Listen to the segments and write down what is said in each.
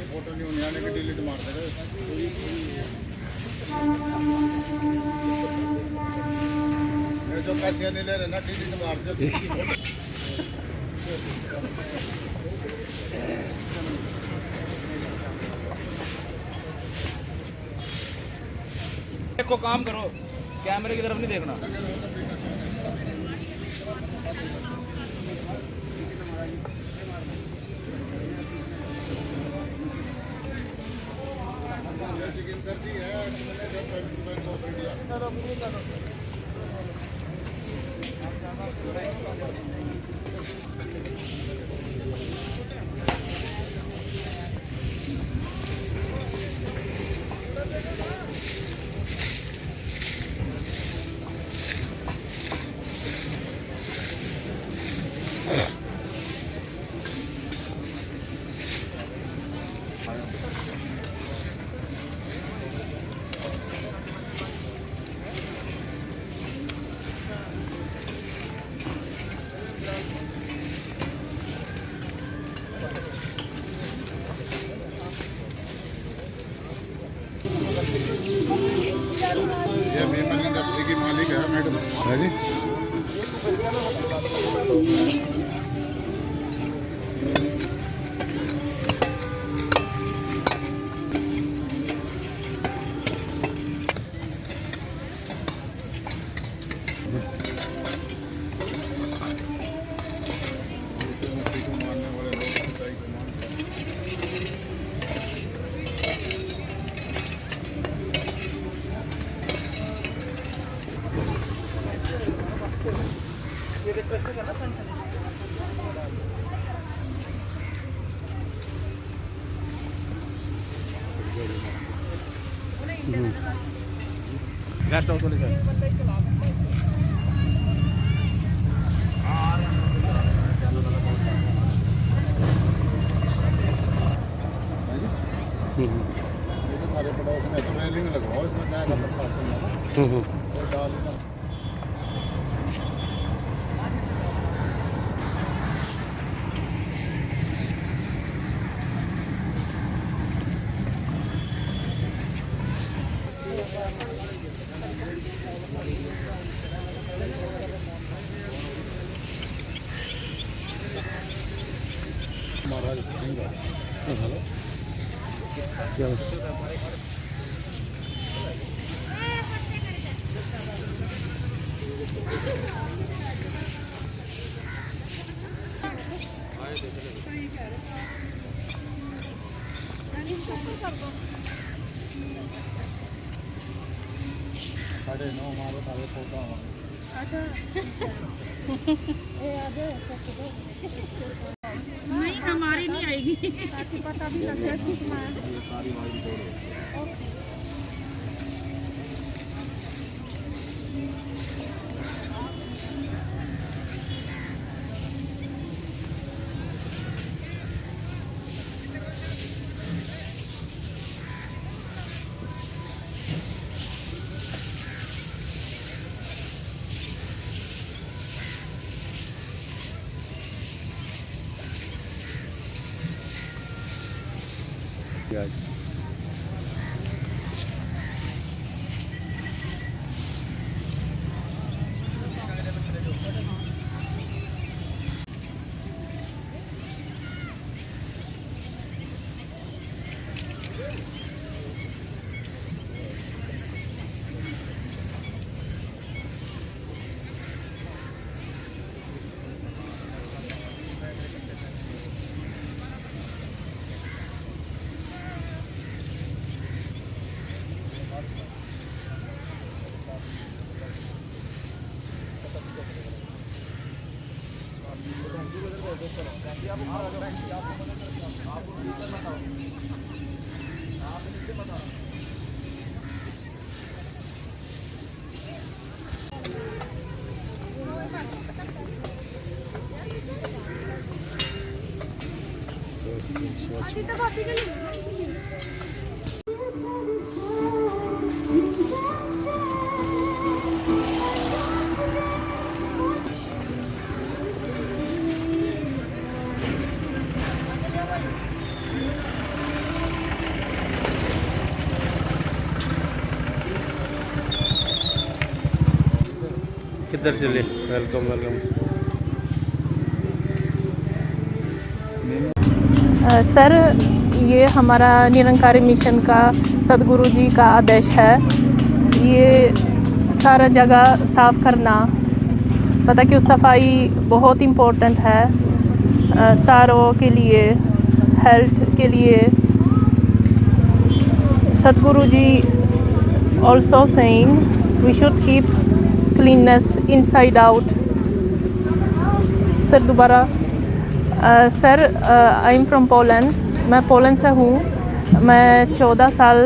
Photo नहीं होने के डिलीट मार दे जो पैसे नहीं ले रहे ना डिलीट मार दे देखो काम करो कैमरे की तरफ नहीं देखना ये मेमन इंडस्ट्री की मालिक है मैडम है जी गेस्ट हाउस वाले सर हमारे पड़ोस में ट्रेनिंग लगवाओ इसमें क्या का प्रशासन है वो डाल महाराज सिंह हेलो साढ़े 9 मारो तारे फोटा नहीं हमारी नहीं आएगी ताकि पता भी लग जाए कि सारी वाइट बोर्ड आज किधर चले? Welcome welcome. सर, ये हमारा निरंकारी मिशन का सदगुरु जी का आदेश है। ये सारा जगह साफ़ करना, पता क्यों सफाई बहुत इम्पोर्टेंट है सारों के लिए, हेल्थ के लिए। Sadhguru ji also saying we should keep cleanness inside out. Sir दोबारा। Sir, I am from Poland. मैं पोलैंड से हूँ। मैं 14 साल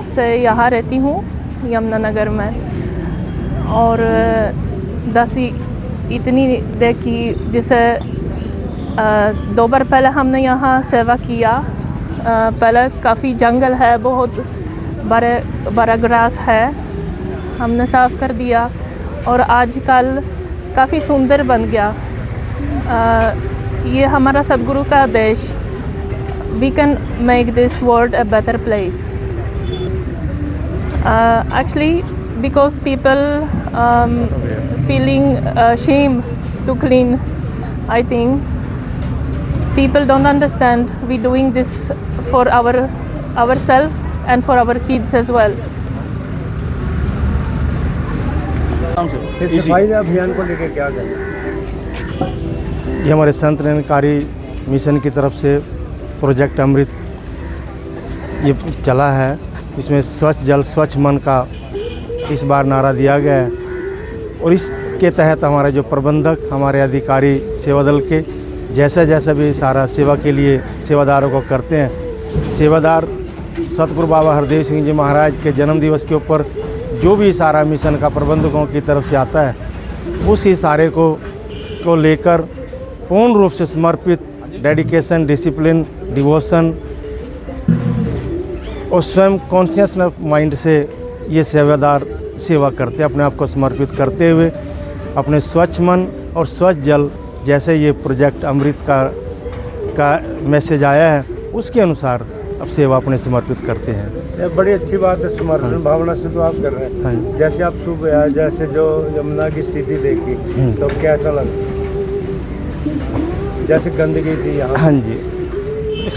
से यहाँ रहती हूँ यमुनानगर में, और 10 इतनी देखी जैसे 2 बार पहले हमने यहाँ सेवा किया। पहले काफ़ी जंगल है, बहुत बड़ा ग्रास है, हमने साफ़ कर दिया और आजकल काफ़ी सुंदर बन गया। ये हमारा सदगुरु का आदेश। We can make this world a better place. Actually, because people feeling shame to clean, I think people don't understand we doing this for ourselves and for our kids as well. इस सफाई अभियान को लेकर क्या कहें? ये हमारे Sant Nirankari mission की तरफ से प्रोजेक्ट अमृत ये चला है। इसमें स्वच्छ जल स्वच्छ मन का इस बार नारा दिया गया है, और इसके तहत हमारे जो प्रबंधक, हमारे अधिकारी सेवा दल के जैसा जैसा भी सारा सेवा के लिए सेवादारों को करते हैं, सेवादार सतगुरु बाबा हरदेव सिंह जी महाराज के जन्म दिवस के ऊपर जो भी सारा मिशन का प्रबंधकों की तरफ से आता है, उसी सारे को लेकर पूर्ण रूप से समर्पित, डेडिकेशन, डिसिप्लिन, डिवोशन और स्वयं कॉन्शियस माइंड से ये सेवादार सेवा करते हैं, अपने आप को समर्पित करते हुए अपने स्वच्छ मन और स्वच्छ जल, जैसे ये प्रोजेक्ट अमृत का मैसेज आया है उसके अनुसार अब सेवा अपने समर्पित करते हैं। ये बड़ी अच्छी बात है, समर्पण भावना से तो आप कर रहे हैं। हाँ। जैसे आप सुबह आए, जैसे जो यमुना की स्थिति देखी तो कैसा लगा? जैसे गंदगी थी यहाँ। हाँ जी,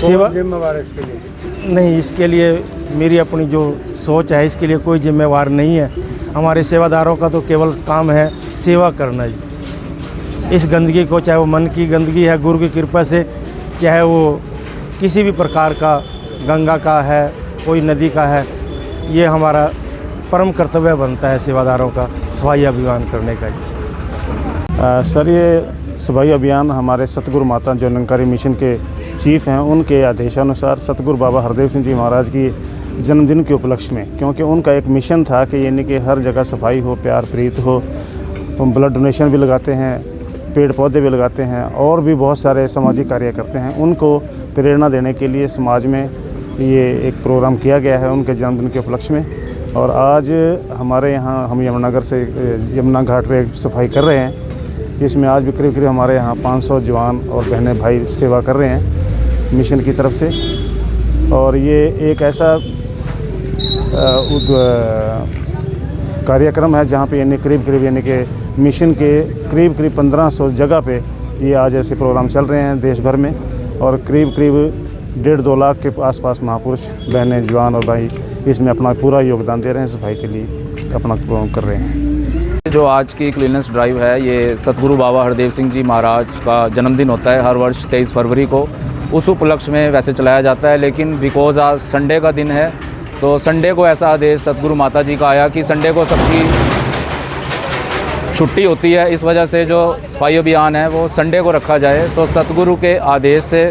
सेवा जिम्मेवार है इसके लिए? नहीं, इसके लिए मेरी अपनी जो सोच है, इसके लिए कोई जिम्मेवार नहीं है। हमारे सेवादारों का तो केवल काम है सेवा करना ही। इस गंदगी को, चाहे वो मन की गंदगी है गुरु की कृपा से, चाहे वो किसी भी प्रकार का गंगा का है, कोई नदी का है, ये हमारा परम कर्तव्य बनता है सेवादारों का सफाई अभियान करने का। सर, ये सफाई अभियान हमारे सतगुरु माता जो निरंकारी मिशन के चीफ हैं, उनके आदेशानुसार सतगुरु बाबा हरदेव सिंह जी महाराज की जन्मदिन के उपलक्ष्य में, क्योंकि उनका एक मिशन था कि यानी कि हर जगह सफाई हो, प्यार प्रीत हो। हम ब्लड डोनेशन भी लगाते हैं, पेड़ पौधे भी लगाते हैं और भी बहुत सारे सामाजिक कार्य करते हैं। उनको प्रेरणा देने के लिए समाज में ये एक प्रोग्राम किया गया है उनके जन्मदिन के उपलक्ष्य में। और आज हमारे यहाँ हम यमुनानगर से यमुना घाट पे सफाई कर रहे हैं। इसमें आज भी करीब हमारे यहाँ 500 जवान और बहनें भाई सेवा कर रहे हैं मिशन की तरफ से। और ये एक ऐसा कार्यक्रम है जहाँ पे यानी करीब यानी कि मिशन के करीब 1500 जगह पे ये आज ऐसे प्रोग्राम चल रहे हैं देश भर में। और करीब 1.5-2 लाख के आसपास महापुरुष, बहनें, जवान और भाई इसमें अपना पूरा योगदान दे रहे हैं, सफाई के लिए अपना कर रहे हैं। जो आज की क्लीनेस ड्राइव है, ये सतगुरु बाबा हरदेव सिंह जी महाराज का जन्मदिन होता है हर वर्ष 23 फरवरी को। उस उपलक्ष्य में वैसे चलाया जाता है, लेकिन बिकॉज आज संडे का दिन है तो संडे को ऐसा आदेश सतगुरु माता जी का आया कि संडे को सबकी छुट्टी होती है, इस वजह से जो सफाई अभियान है वो संडे को रखा जाए। तो सतगुरु के आदेश से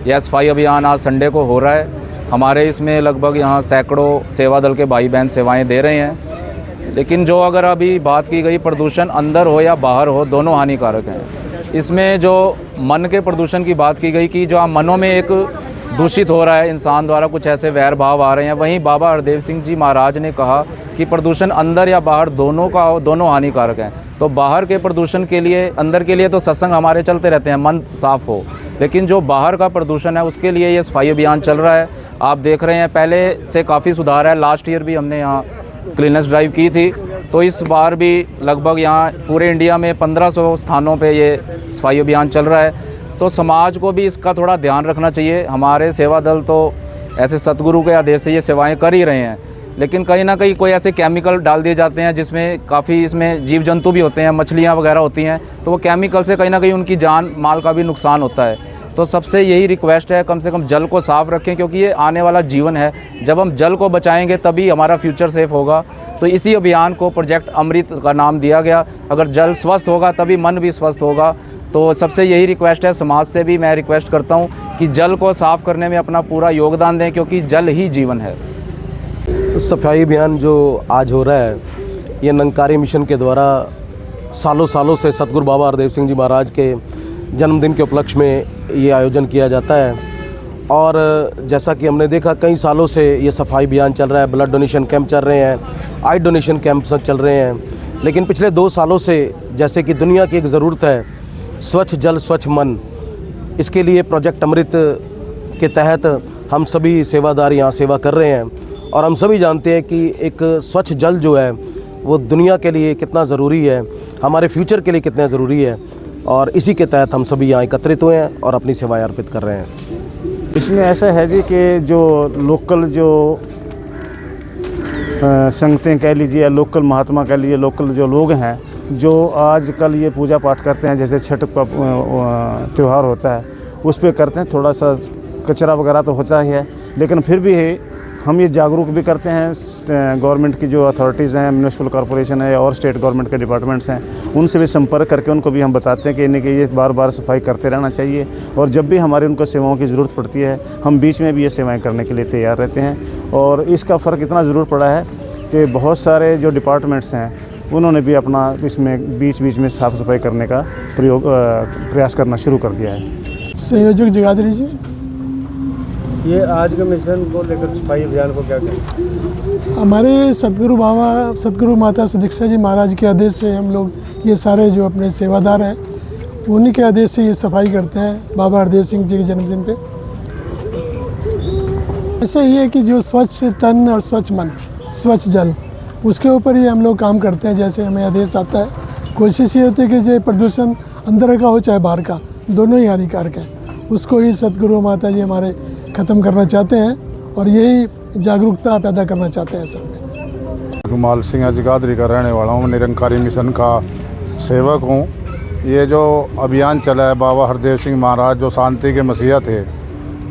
यह सफाई अभियान आज संडे को हो रहा है। हमारे इसमें लगभग यहाँ सैकड़ों सेवा दल के भाई बहन सेवाएं दे रहे हैं। लेकिन जो अगर अभी बात की गई, प्रदूषण अंदर हो या बाहर हो, दोनों हानिकारक हैं। इसमें जो मन के प्रदूषण की बात की गई कि जो मनों में एक दूषित हो रहा है इंसान द्वारा, कुछ ऐसे वैर भाव आ रहे हैं, वहीं बाबा हरदेव सिंह जी महाराज ने कहा कि प्रदूषण अंदर या बाहर दोनों का हो, दोनों हानिकारक हैं। तो बाहर के प्रदूषण के लिए, अंदर के लिए तो सत्संग हमारे चलते रहते हैं, मन साफ़ हो, लेकिन जो बाहर का प्रदूषण है उसके लिए ये सफाई अभियान चल रहा है। आप देख रहे हैं पहले से काफ़ी सुधार है। लास्ट ईयर भी हमने यहाँ क्लीनेस ड्राइव की थी तो इस बार भी लगभग यहाँ पूरे इंडिया में 1500 स्थानों पे ये सफाई अभियान चल रहा है। तो समाज को भी इसका थोड़ा ध्यान रखना चाहिए। हमारे सेवा दल तो ऐसे सतगुरु के आदेश से ये सेवाएं कर ही रहे हैं, लेकिन कहीं ना कहीं कोई ऐसे केमिकल डाल दिए जाते हैं जिसमें काफ़ी इसमें जीव जंतु भी होते हैं, मछलियाँ वगैरह होती हैं, तो वो केमिकल से कहीं ना कहीं उनकी जान माल का भी नुकसान होता है। तो सबसे यही रिक्वेस्ट है, कम से कम जल को साफ़ रखें, क्योंकि ये आने वाला जीवन है। जब हम जल को बचाएंगे तभी हमारा फ्यूचर सेफ होगा। तो इसी अभियान को प्रोजेक्ट अमृत का नाम दिया गया। अगर जल स्वस्थ होगा तभी मन भी स्वस्थ होगा। तो सबसे यही रिक्वेस्ट है, समाज से भी मैं रिक्वेस्ट करता हूँ कि जल को साफ़ करने में अपना पूरा योगदान दें, क्योंकि जल ही जीवन है। सफाई अभियान जो आज हो रहा है, ये निरंकारी मिशन के द्वारा सालों से सतगुरु बाबा हरदेव सिंह जी महाराज के जन्मदिन के उपलक्ष्य में ये आयोजन किया जाता है। और जैसा कि हमने देखा, कई सालों से ये सफाई अभियान चल रहा है। ब्लड डोनेशन कैंप चल रहे हैं, आई डोनेशन कैंप चल रहे हैं। लेकिन पिछले 2 सालों से, जैसे कि दुनिया की एक ज़रूरत है स्वच्छ जल स्वच्छ मन, इसके लिए प्रोजेक्ट अमृत के तहत हम सभी सेवादार यहाँ सेवा कर रहे हैं। और हम सभी जानते हैं कि एक स्वच्छ जल जो है वो दुनिया के लिए कितना ज़रूरी है, हमारे फ्यूचर के लिए कितना ज़रूरी है। और इसी के तहत हम सभी यहाँ एकत्रित हुए हैं और अपनी सेवाएं अर्पित कर रहे हैं। इसमें ऐसा है जी कि जो लोकल जो संगतें कह लीजिए या लोकल महात्मा कह लीजिए, लोकल जो लोग हैं जो आजकल ये पूजा पाठ करते हैं, जैसे छठ का त्यौहार होता है उस पर करते हैं, थोड़ा सा कचरा वगैरह तो होता ही है, लेकिन फिर भी हम ये जागरूक भी करते हैं। गवर्नमेंट की जो अथॉरिटीज़ हैं, म्यूनिसिपल कॉर्पोरेशन है और स्टेट गवर्नमेंट के डिपार्टमेंट्स हैं, उनसे भी संपर्क करके उनको भी हम बताते हैं कि इन्हें ये बार सफाई करते रहना चाहिए। और जब भी हमारी उनको सेवाओं की ज़रूरत पड़ती है, हम बीच में भी ये सेवाएं करने के लिए तैयार रहते हैं। और इसका फ़र्क इतना ज़रूर पड़ा है कि बहुत सारे जो डिपार्टमेंट्स हैं उन्होंने भी अपना इसमें बीच में साफ़ सफाई करने का प्रयास करना शुरू कर दिया है। संयोजक जगाधरी जी, ये आज के मिशन को लेकर सफाई अभियान को क्या करें? हमारे सतगुरु माता सुदीक्षा जी महाराज के आदेश से हम लोग ये सारे जो अपने सेवादार हैं उन्हीं के आदेश से ये सफाई करते हैं बाबा हरदेव सिंह जी के जन्मदिन पे। ऐसा ये है कि जो स्वच्छ तन और स्वच्छ मन, स्वच्छ जल, उसके ऊपर ही हम लोग काम करते हैं। जैसे हमें आदेश आता है, कोशिश ये होती है कि जो प्रदूषण अंदर का हो चाहे बाहर का, दोनों ही हानिकारक है, उसको ही सतगुरु माता जी हमारे ख़त्म करना चाहते हैं और यही जागरूकता पैदा करना चाहते हैं सब। रुमाल सिंह जगाधरी का रहने वाला हूँ, निरंकारी मिशन का सेवक हूँ। ये जो अभियान चला है, बाबा हरदेव सिंह महाराज जो शांति के मसीहा थे,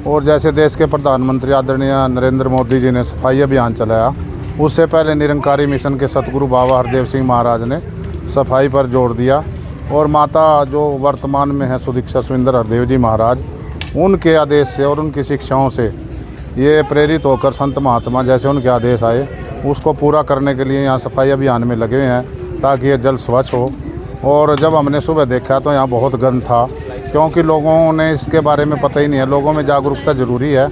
और जैसे देश के प्रधानमंत्री आदरणीय नरेंद्र मोदी जी ने सफाई अभियान चलाया, उससे पहले निरंकारी मिशन के सतगुरु बाबा हरदेव सिंह महाराज ने सफाई पर जोर दिया। और माता जो वर्तमान में है सुदीक्षा सुविंदर हरदेव जी महाराज, उनके आदेश से और उनकी शिक्षाओं से ये प्रेरित होकर संत महात्मा जैसे उनके आदेश आए उसको पूरा करने के लिए यहाँ सफाई अभियान में लगे हुए हैं, ताकि ये जल स्वच्छ हो। और जब हमने सुबह देखा तो यहाँ बहुत गंद था, क्योंकि लोगों ने इसके बारे में पता ही नहीं है। लोगों में जागरूकता ज़रूरी है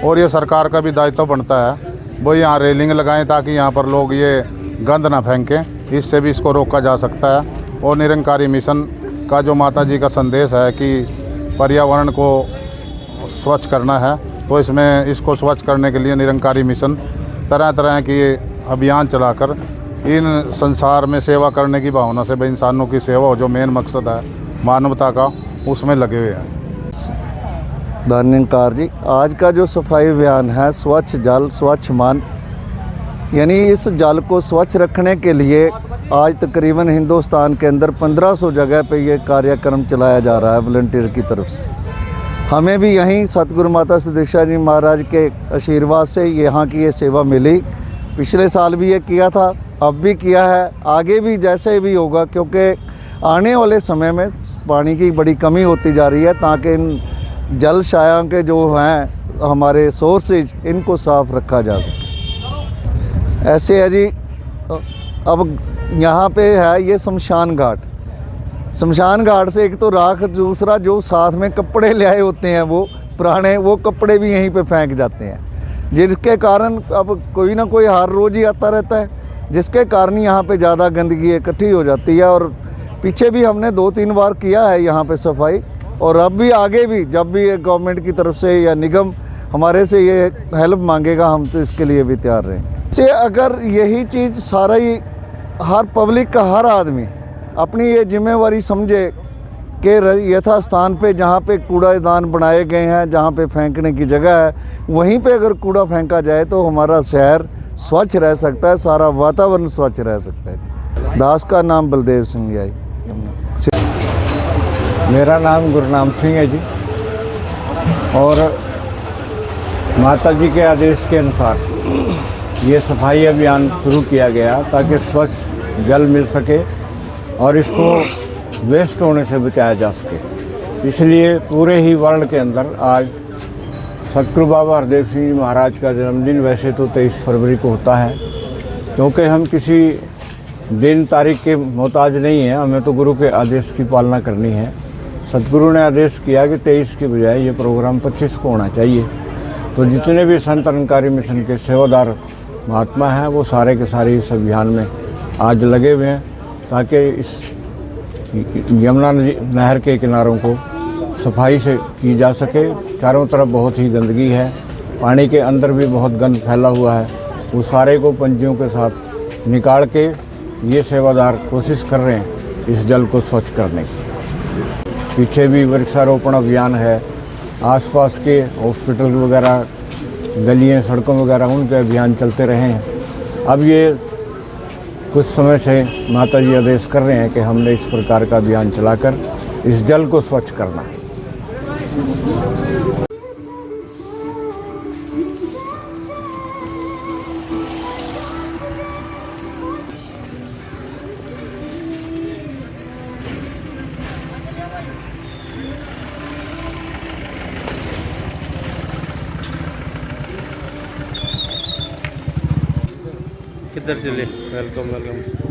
और ये सरकार का भी दायित्व बनता है, वो यहाँ रेलिंग लगाएं ताकि यहाँ पर लोग ये गंद ना फेंकें, इससे भी इसको रोका जा सकता है। और निरंकारी मिशन का जो माता जी का संदेश है कि पर्यावरण को स्वच्छ करना है, तो इसमें इसको स्वच्छ करने के लिए निरंकारी मिशन तरह तरह की अभियान चलाकर इन संसार में सेवा करने की भावना से, भाई इंसानों की सेवा जो मेन मकसद है मानवता का, उसमें लगे हुए हैं। धन्यकार जी, आज का जो सफाई अभियान है स्वच्छ जल स्वच्छ मन, यानी इस जल को स्वच्छ रखने के लिए आज तकरीबन हिंदुस्तान के अंदर 1500 जगह पे ये कार्यक्रम चलाया जा रहा है वॉलंटियर की तरफ से। हमें भी यहीं सतगुरु माता सुदीक्षा जी महाराज के आशीर्वाद से यहाँ की ये सेवा मिली। पिछले साल भी ये किया था, अब भी किया है, आगे भी जैसे भी होगा, क्योंकि आने वाले समय में पानी की बड़ी कमी होती जा रही है, ताकि इन जल शाया के जो हैं हमारे सोर्सेज, इनको साफ़ रखा जा सके। ऐसे है जी, अब यहाँ पे है ये शमशान घाट। शमशान घाट से एक तो राख, दूसरा जो साथ में कपड़े ले आए होते हैं वो पुराने, वो कपड़े भी यहीं पे फेंक जाते हैं, जिसके कारण अब कोई ना कोई हर रोज़ ही आता रहता है, जिसके कारण यहाँ पे ज़्यादा गंदगी इकट्ठी हो जाती है। और पीछे भी हमने 2-3 बार किया है यहाँ पे सफाई, और अब भी आगे भी जब भी ये गवर्नमेंट की तरफ से या निगम हमारे से ये हेल्प मांगेगा, हम तो इसके लिए भी तैयार रहें। से अगर यही चीज़ सारा ही हर पब्लिक का हर आदमी अपनी ये जिम्मेवारी समझे कि यथास्थान पे जहाँ पे कूड़ादान बनाए गए हैं, जहाँ पे फेंकने की जगह है, वहीं पे अगर कूड़ा फेंका जाए तो हमारा शहर स्वच्छ रह सकता है, सारा वातावरण स्वच्छ रह सकता है। दास का नाम बलदेव सिंह है। मेरा नाम गुरनाम सिंह है जी। और माता जी के आदेश के अनुसार ये सफाई अभियान शुरू किया गया ताकि स्वच्छ जल मिल सके और इसको वेस्ट होने से बचाया जा सके। इसलिए पूरे ही वर्ल्ड के अंदर आज सतगुरु बाबा हरदेव सिंह जी महाराज का जन्मदिन वैसे तो 23 फरवरी को होता है, क्योंकि हम किसी दिन तारीख के मोहताज नहीं हैं, हमें तो गुरु के आदेश की पालना करनी है। सतगुरु ने आदेश किया कि 23 की बजाय ये प्रोग्राम 25 को होना चाहिए। तो जितने भी संत निरंकारी मिशन के सेवादार महात्मा हैं वो सारे के सारे इस अभियान में आज लगे हुए हैं ताकि इस यमुना नहर के किनारों को सफाई से की जा सके। चारों तरफ बहुत ही गंदगी है, पानी के अंदर भी बहुत गंद फैला हुआ है, वो सारे को पंजियों के साथ निकाल के ये सेवादार कोशिश कर रहे हैं इस जल को स्वच्छ करने की। पीछे भी वृक्षारोपण अभियान है, आसपास के हॉस्पिटल वगैरह, गलियाँ, सड़कों वगैरह, उनके अभियान चलते रहे हैं। अब ये कुछ समय से माता जी आदेश कर रहे हैं कि हमने इस प्रकार का अभियान चलाकर इस जल को स्वच्छ करना है। किधर चले? Welcome welcome.